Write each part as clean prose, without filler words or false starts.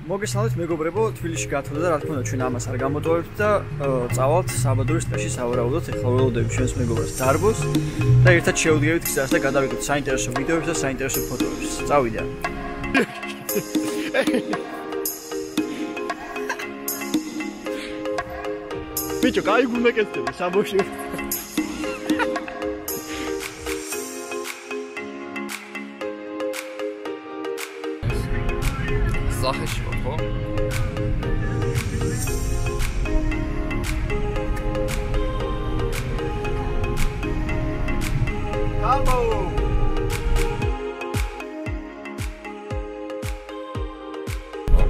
მოგესალმებით მეგობრებო, თბილისში გათვლდა და რა თქმა უნდა ჩვენ ამას არ გამოტოვებთ და წავალთ საბადურის ტყეში სავარაუდოდ. ეხლა ველოდებით ჩვენს მეგობრებს დარბოს და ერთად შევდგებით გზას და გადავიღოთ საინტერესო ვიდეოებს და საინტერესო ფოტოებს. წავიდა. ბიჭო, კაი გუნდაკეთები საბოში. სახეში ხო? Bravo!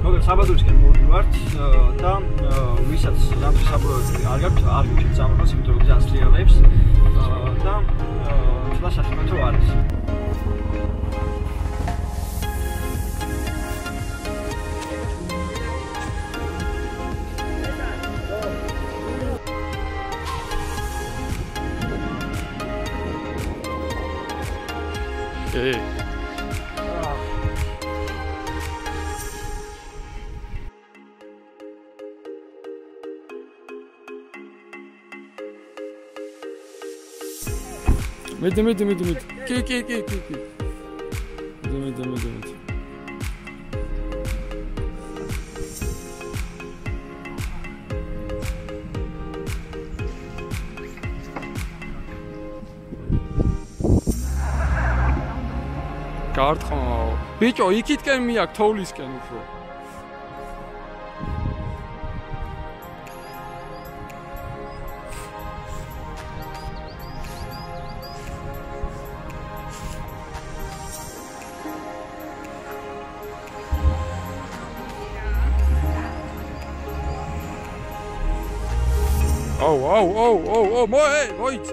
მოგეთ საბადურისკენ მოვდივართ და ვისაც რამე საბადური არ გაქვთ, არ გიჩვენთ სამართალს, იმიტომ რომ გზას ლიალებს და ცოტა სასამართლო არის. Hey. Mid. Ki. Mid. გარტყმაო. ბიჭო, იქითკენ მიაკ თოვლისკენ უფრო. Oh, მოიც.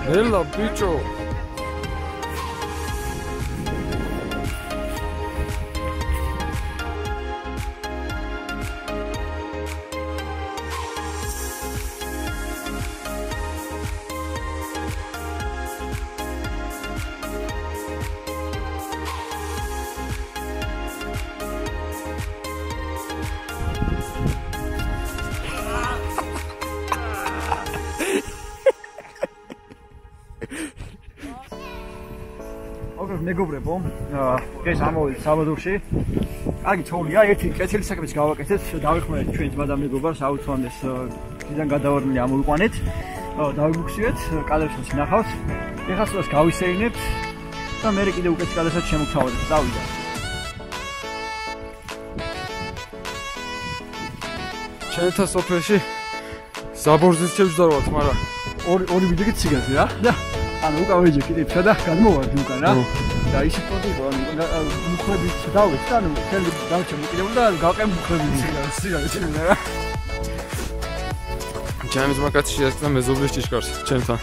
Bella bicho. მეგობრებო, ეს ამოვიდეთ საბადურში. კარგი თოვლია, ერთი კეთილი საქმეც გავაკეთეთ. დავიხმარეთ ჩვენ ძმა და მეგობარს, აუცილებლად ძიდან გადავარდნილი ამოვიყვანეთ. დავიგუქცივეთ, კალებსაც ნახავთ. ეხლა სწორად გავისეირნებთ და მე კიდე უკეთ კალებსაც შემოგთავაზებთ. წავიდა. ჩემთან სოფელში საბორზის შევჯდაროთ, მაგრამ ორი ვიდეო ციგაზე რა? და ანუ უკავეჯე კიდე და გადმოვარდი უკან რა. და ისე პროდუქტი მუხრები დავით და ანუ თელი დავჭამ კიდევ და გავყენ მუხრები ციგაზე რა. ჩემს მაგათ შეასწავლე მეზობლის ჭიშკარს ჩემთან.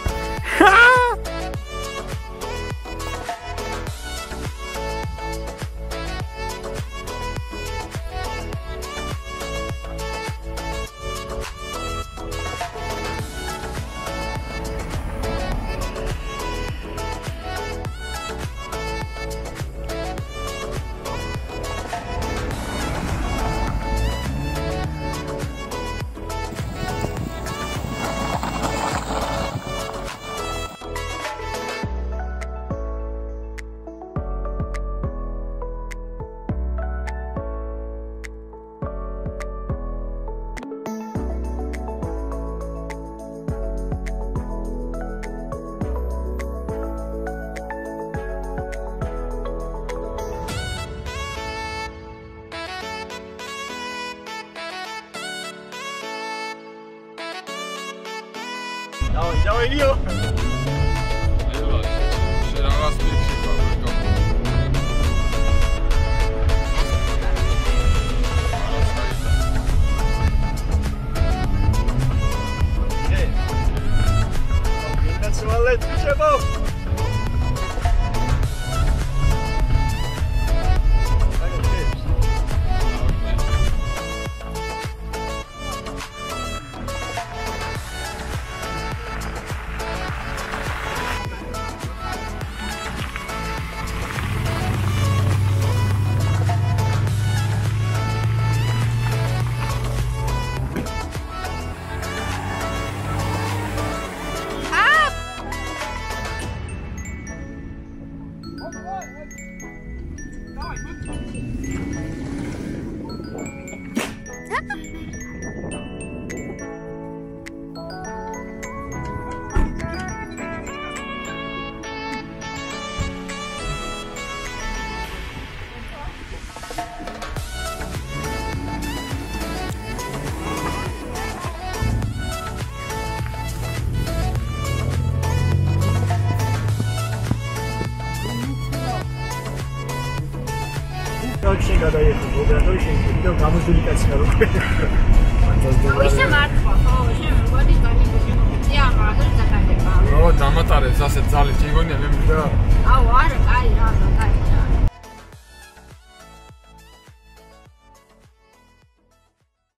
Давай, Илья. let's go. შენ გადაიხო მოგრატო შენ კიდევ გამოძული კაცია რო ისე მართლა ხო შენ მოდი განიგო მაგრამ მაგას დაგადება ო დამატარებს ასე ძალით შეგონია მე მინდა აუ არა კაი რა